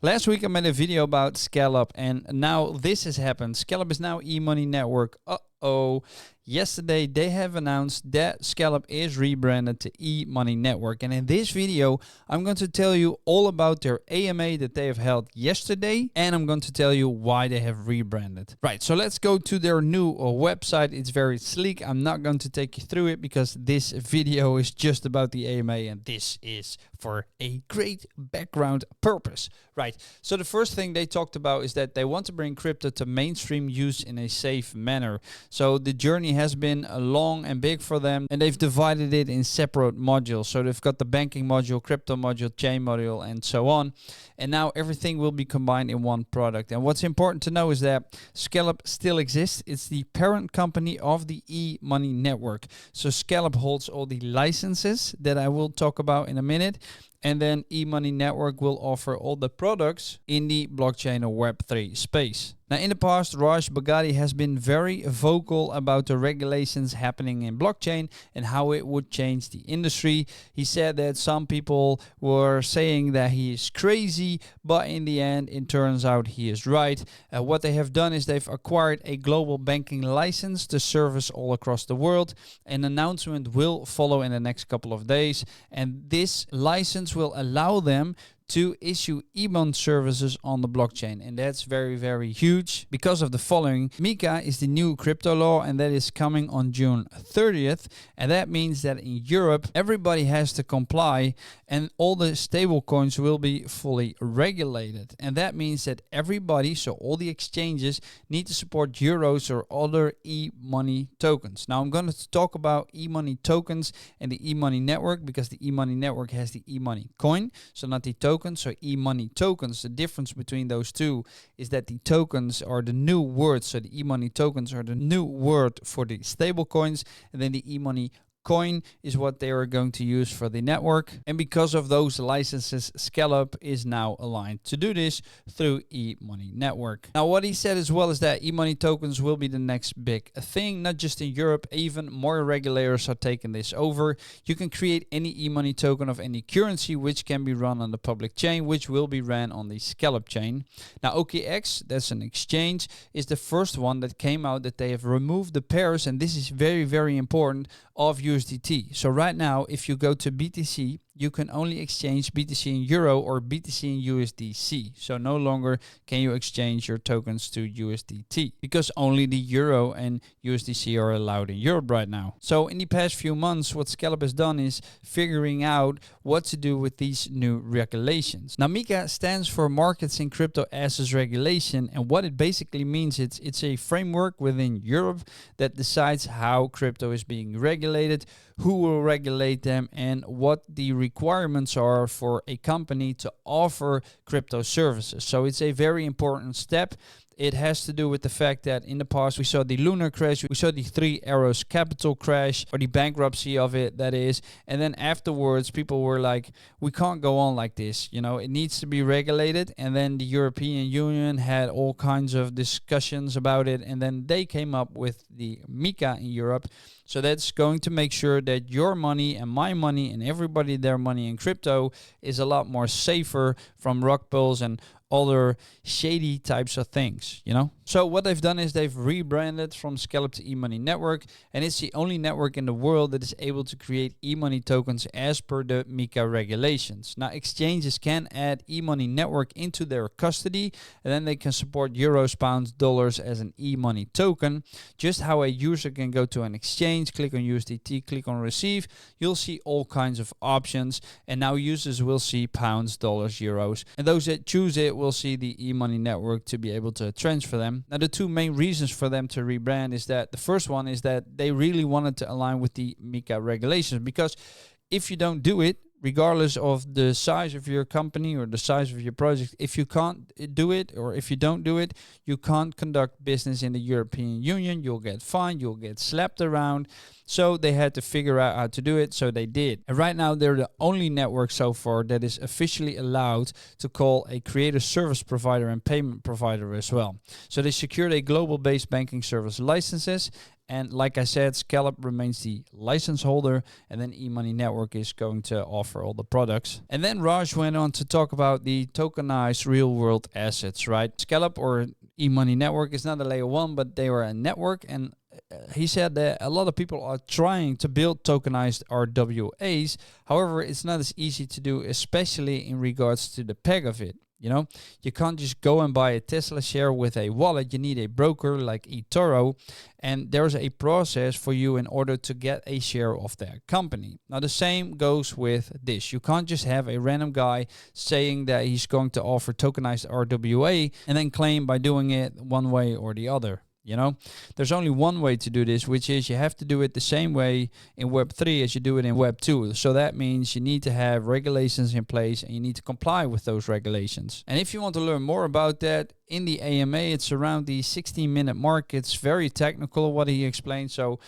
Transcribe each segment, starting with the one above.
Last week I made a video about Scallop and now this has happened. Scallop is now e-money network. Yesterday they have announced that Scallop is rebranded to e-money network, and in this video I'm going to tell you all about their AMA that they have held yesterday, and I'm going to tell you why they have rebranded. Right, so let's go to their new website. It's very sleek. I'm not going to take you through it because this video is just about the AMA and this is for a great background purpose. Right, so the first thing they talked about is that they want to bring crypto to mainstream use in a safe manner. So the journey has been long and big for them, and they've divided it in separate modules. So they've got the banking module, crypto module, chain module, and so on. And now everything will be combined in one product. And what's important to know is that Scallop still exists. It's the parent company of the e-money network. So Scallop holds all the licenses that I will talk about in a minute. And then e-money network will offer all the products in the blockchain or Web3 space. Now, in the past, Raj Bagandi has been very vocal about the regulations happening in blockchain and how it would change the industry. He said that some people were saying that he is crazy, but in the end, it turns out he is right. What they have done is they've acquired a global banking license to service all across the world. An announcement will follow in the next couple of days, and this license will allow them to issue e-bond services on the blockchain, and that's very, very huge because of the following. MiCA is the new crypto law, and that is coming on June 30th, and that means that in Europe everybody has to comply and all the stable coins will be fully regulated, and that means that everybody, so all the exchanges, need to support euros or other e-money tokens. Now I'm going to talk about e-money tokens and the e-money network because the e-money network has the e-money coin, so not the token. So e-money tokens, the difference between those two is that the tokens are the new word. So the e-money tokens are the new word for the stable coins, and then the e-money coin is what they are going to use for the network. And because of those licenses, Scallop is now aligned to do this through e-money network. Now what he said as well is that e-money tokens will be the next big thing, not just in Europe. Even more regulators are taking this over. You can create any e-money token of any currency which can be run on the public chain, which will be ran on the Scallop chain. Now OKX, that's an exchange, is the first one that came out that they have removed the pairs, and this is very, very important, of USDT. So right now, if you go to BTC, you can only exchange BTC in Euro or BTC in USDC. So no longer can you exchange your tokens to USDT because only the Euro and USDC are allowed in Europe right now. So in the past few months, what Scallop has done is figuring out what to do with these new regulations. Now MiCA stands for Markets in Crypto Assets Regulation, and what it basically means, it's a framework within Europe that decides how crypto is being regulated, who will regulate them, and what the requirements are for a company to offer crypto services. So it's a very important step. It has to do with the fact that in the past we saw the lunar crash, we saw the Three Arrows Capital crash, or the bankruptcy of it, that is. And then afterwards people were like, we can't go on like this, you know, it needs to be regulated. And then the European Union had all kinds of discussions about it, and then they came up with the MiCA in Europe. So that's going to make sure that your money and my money and everybody their money in crypto is a lot more safer from rug pulls and other shady types of things, you know? So what they've done is they've rebranded from Scallop to e-money network, and it's the only network in the world that is able to create e-money tokens as per the MiCA regulations. Now exchanges can add e-money network into their custody, and then they can support euros, pounds, dollars as an e-money token. Just how a user can go to an exchange, click on USDT, click on receive, you'll see all kinds of options, and now users will see pounds, dollars, euros, and those that choose it will see the e-money network to be able to transfer them. Now the two main reasons for them to rebrand is that the first one is that they really wanted to align with the MiCA regulations, because if you don't do it, regardless of the size of your company or the size of your project, if you can't do it, or if you don't do it, you can't conduct business in the European Union. You'll get fined, you'll get slapped around. So they had to figure out how to do it, so they did. And right now they're the only network so far that is officially allowed to call a creator service provider and payment provider as well. So they secured a global-based banking service licenses, And like I said, Scallop remains the license holder, and then eMoney Network is going to offer all the products. And then Raj went on to talk about the tokenized real world assets, right? Scallop or eMoney Network is not a layer 1, but they are a network. And he said that a lot of people are trying to build tokenized RWAs. However, it's not as easy to do, especially in regards to the peg of it. You know, you can't just go and buy a Tesla share with a wallet. You need a broker like eToro, and there's a process for you in order to get a share of that company. Now, the same goes with this. You can't just have a random guy saying that he's going to offer tokenized RWA and then claim by doing it one way or the other. You know, there's only one way to do this, which is you have to do it the same way in Web 3 as you do it in Web 2. So that means you need to have regulations in place and you need to comply with those regulations. And if you want to learn more about that, in the AMA, it's around the 16-minute mark. It's very technical what he explained. So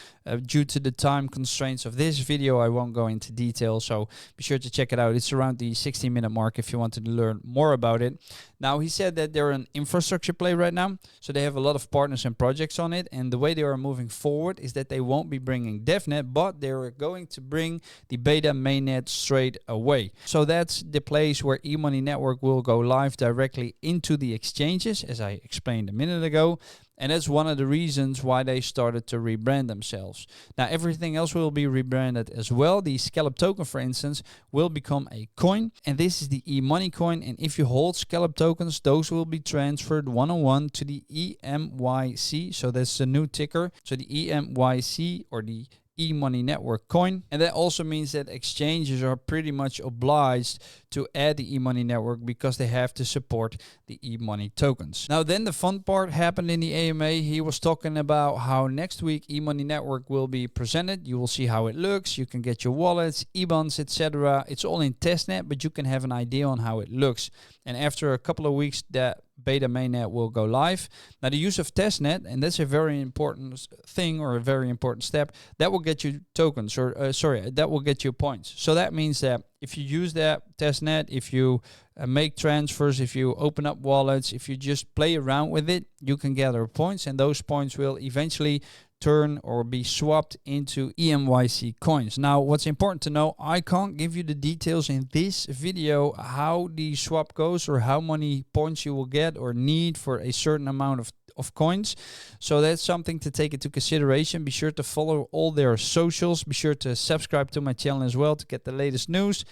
due to the time constraints of this video, I won't go into detail. So be sure to check it out. It's around the 16-minute mark if you wanted to learn more about it. Now, he said that they're an infrastructure play right now. So they have a lot of partners and projects on it. And the way they are moving forward is that they won't be bringing DevNet, but they're going to bring the beta mainnet straight away. So that's the place where eMoney Network will go live directly into the exchanges, as I explained a minute ago. And that's one of the reasons why they started to rebrand themselves. Now, everything else will be rebranded as well. The Scallop token, for instance, will become a coin. And this is the eMoney coin. And if you hold Scallop tokens, those will be transferred one-on-one to the EMYC. So that's the new ticker. So the EMYC, or the eMoney Network coin. And that also means that exchanges are pretty much obliged to add the eMoney Network because they have to support the eMoney tokens. Now then, the fun part happened in the AMA. He was talking about how next week eMoney Network will be presented. You will see how it looks. You can get your wallets, IBANs, etc. It's all in testnet, but you can have an idea on how it looks. And after a couple of weeks, that beta mainnet will go live. Now, the use of testnet, and that's a very important thing, or a very important step, that will get you tokens, or that will get you points. So that means that if you use that testnet, if you make transfers, if you open up wallets, if you just play around with it, you can gather points, and those points will eventually turn or be swapped into EMYC coins. Now, what's important to know, I can't give you the details in this video how the swap goes or how many points you will get or need for a certain amount of coins. So that's something to take into consideration. Be sure to follow all their socials. Be sure to subscribe to my channel as well to get the latest news.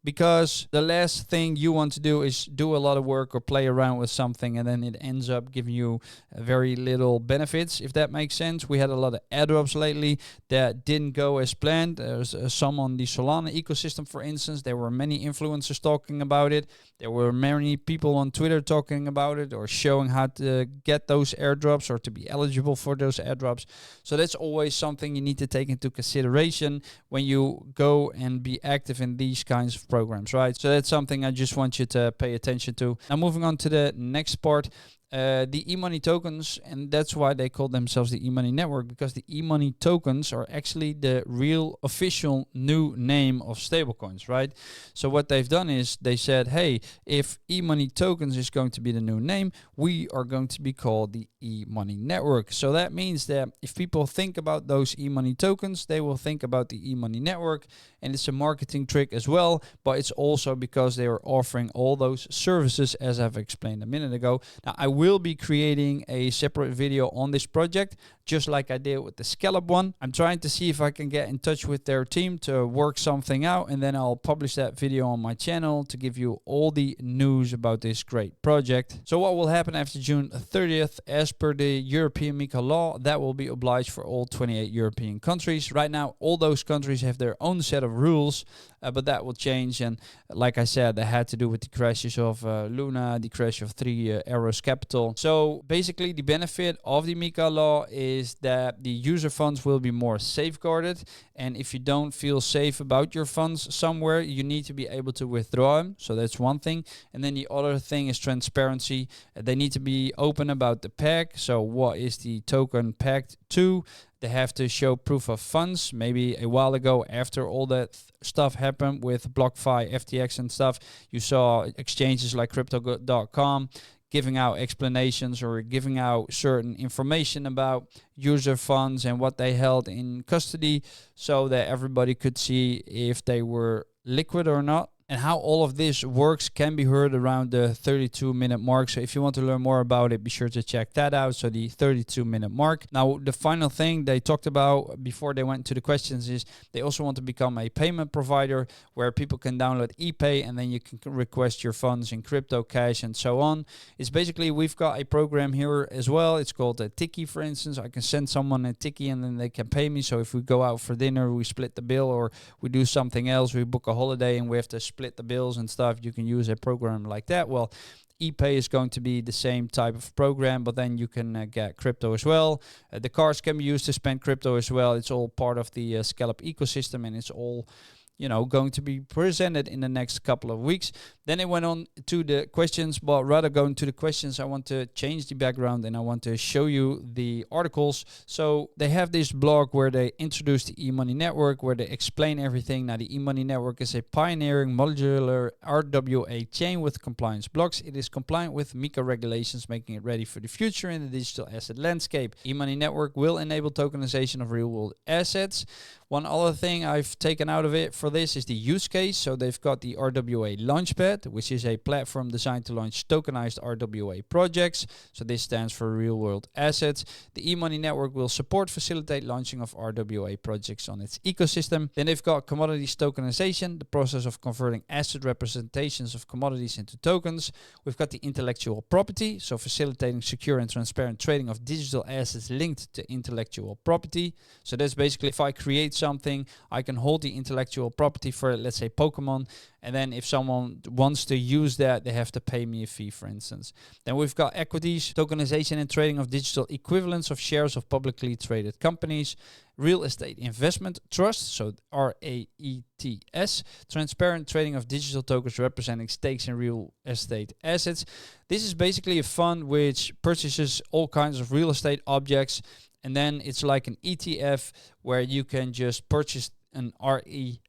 Because the last thing you want to do is do a lot of work or play around with something and then it ends up giving you very little benefits, if that makes sense. We had a lot of airdrops lately that didn't go as planned. There's some on the Solana ecosystem, for instance. There were many influencers talking about it. There were many people on Twitter talking about it or showing how to get those airdrops or to be eligible for those airdrops. So that's always something you need to take into consideration when you go and be active in these kinds of programs, right? So that's something I just want you to pay attention to. Now, moving on to the next part. The eMoney tokens, and that's why they call themselves the eMoney Network, because the eMoney tokens are actually the real official new name of stablecoins, right? So what they've done is they said, hey, if eMoney tokens is going to be the new name, we are going to be called the eMoney Network. So that means that if people think about those eMoney tokens, they will think about the eMoney Network, and it's a marketing trick as well, but it's also because they are offering all those services, as I've explained a minute ago. Now, I will be creating a separate video on this project, just like I did with the Scallop one. I'm trying to see if I can get in touch with their team to work something out, and then I'll publish that video on my channel to give you all the news about this great project. So what will happen after June 30th, as per the European MiCA law, that will be obliged for all 28 European countries. Right now, all those countries have their own set of rules, but that will change. And like I said, that had to do with the crashes of Luna, the crash of 3 Arrows Capital. So basically, the benefit of the MiCA law is that the user funds will be more safeguarded. And if you don't feel safe about your funds somewhere, you need to be able to withdraw them. So that's one thing. And then the other thing is transparency. They need to be open about the peg. So what is the token pegged to? They have to show proof of funds. Maybe a while ago, after all that stuff happened with BlockFi, FTX and stuff, you saw exchanges like Crypto.com giving out explanations or giving out certain information about user funds and what they held in custody so that everybody could see if they were liquid or not. And how all of this works can be heard around the 32-minute mark. So if you want to learn more about it, be sure to check that out. So the 32-minute mark. Now, the final thing they talked about before they went to the questions is they also want to become a payment provider where people can download ePay and then you can request your funds in crypto, cash, and so on. It's basically, we've got a program here as well. It's called a Tiki, for instance. I can send someone a Tiki and then they can pay me. So if we go out for dinner, we split the bill, or we do something else, we book a holiday and we have to split the bills and stuff, you can use a program like that. Well, ePay is going to be the same type of program, but then you can get crypto as well. The cards can be used to spend crypto as well. It's all part of the Scallop ecosystem, and it's all, you know, going to be presented in the next couple of weeks. Then I went on to the questions, but rather going to the questions, I want to change the background and I want to show you the articles. So they have this blog where they introduce the eMoney Network, where they explain everything. Now, the eMoney Network is a pioneering modular RWA chain with compliance blocks. It is compliant with MiCA regulations, making it ready for the future in the digital asset landscape. eMoney Network will enable tokenization of real-world assets. One other thing I've taken out of it for this is the use case. So they've got the RWA Launchpad, which is a platform designed to launch tokenized RWA projects. So this stands for real world assets. The eMoney Network will facilitate launching of RWA projects on its ecosystem. Then they've got commodities tokenization, the process of converting asset representations of commodities into tokens. We've got the intellectual property, so facilitating secure and transparent trading of digital assets linked to intellectual property. So that's basically, if I create something, I can hold the intellectual property for, let's say, Pokemon, and then if someone wants to use that, they have to pay me a fee, for instance. Then we've got equities, tokenization and trading of digital equivalents of shares of publicly traded companies. Real estate investment trust, so RAETS, transparent trading of digital tokens representing stakes in real estate assets. This is basically a fund which purchases all kinds of real estate objects, and then it's like an ETF where you can just purchase an REITS,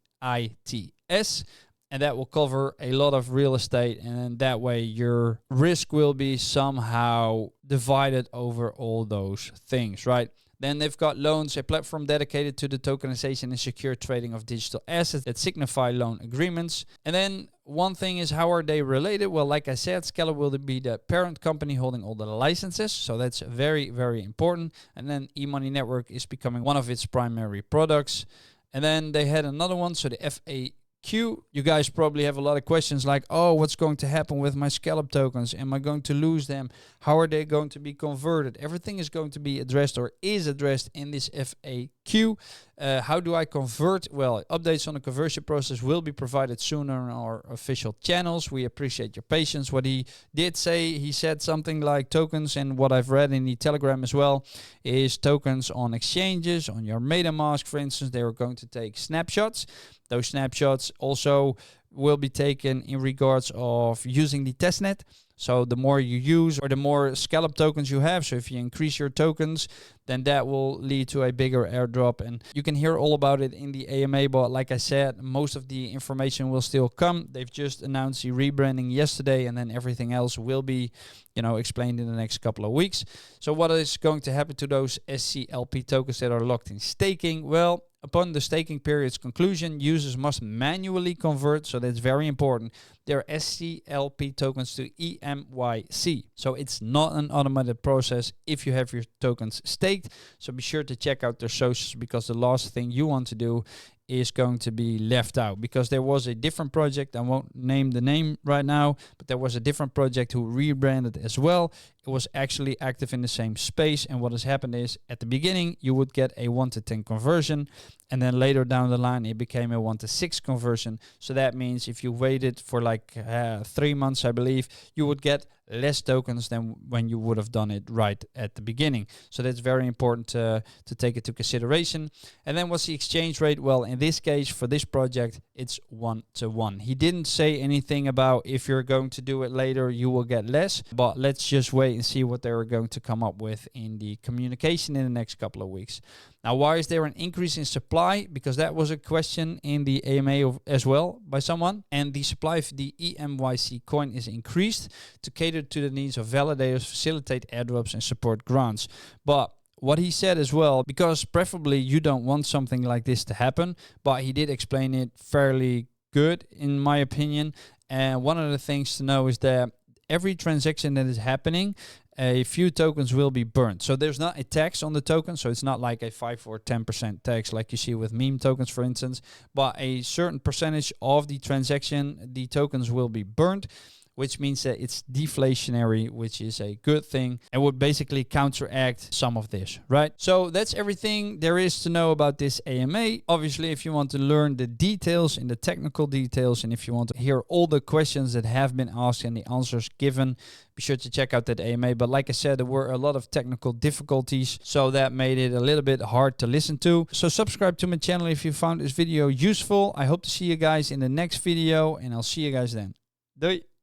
and that will cover a lot of real estate, and then that way your risk will be somehow divided over all those things, right? Then they've got loans, a platform dedicated to the tokenization and secure trading of digital assets that signify loan agreements. And then one thing is, how are they related? Well, like I said, Scallop will be the parent company holding all the licenses. So that's very, very important. And then eMoney Network is becoming one of its primary products. And then they had another one, so the FAQ. You guys probably have a lot of questions like, oh, what's going to happen with my Scallop tokens? Am I going to lose them? How are they going to be converted? Everything is going to be addressed, or is addressed, in this FAQ. How do I convert? Well, updates on the conversion process will be provided soon on our official channels. We appreciate your patience. What he did say, he said something like tokens, and what I've read in the Telegram as well, is tokens on exchanges, on your MetaMask, for instance, they are going to take snapshots. Those snapshots also will be taken in regards of using the testnet. So the more you use, or the more Scallop tokens you have, so if you increase your tokens, then that will lead to a bigger airdrop. And you can hear all about it in the AMA, but like I said, most of the information will still come. They've just announced the rebranding yesterday, and then everything else will be, explained in the next couple of weeks. So what is going to happen to those SCLP tokens that are locked in staking? Well, upon the staking period's conclusion, users must manually convert, so that's very important, their SCLP tokens to EMYC. So it's not an automated process if you have your tokens staked. So be sure to check out their socials, because the last thing you want to do is going to be left out, because there was a different project, I won't name the name right now, but there was a different project who rebranded as well. It was actually active in the same space, and what has happened is, at the beginning you would get a 1-to-10 conversion, and then later down the line it became a 1-to-6 conversion. So that means if you waited for like 3 months, I believe, you would get less tokens than when you would have done it right at the beginning. So that's very important to take into consideration. And then what's the exchange rate? Well, in this case, for this project, it's 1-to-1. He didn't say anything about if you're going to do it later, you will get less, but let's just wait and see what they're going to come up with in the communication in the next couple of weeks. Now, why is there an increase in supply? Because that was a question in the AMA as well by someone. And the supply of the EMYC coin is increased to cater to the needs of validators, facilitate airdrops, and support grants. But what he said as well, because preferably you don't want something like this to happen, but he did explain it fairly good in my opinion. And one of the things to know is that every transaction that is happening, a few tokens will be burned. So there's not a tax on the token. So it's not like a 5 or 10% tax like you see with meme tokens, for instance, but a certain percentage of the transaction, the tokens will be burned, which means that it's deflationary, which is a good thing and would basically counteract some of this, right? So that's everything there is to know about this AMA. Obviously, if you want to learn the details and the technical details, and if you want to hear all the questions that have been asked and the answers given, be sure to check out that AMA. But like I said, there were a lot of technical difficulties, so that made it a little bit hard to listen to. So subscribe to my channel if you found this video useful. I hope to see you guys in the next video, and I'll see you guys then. Doei!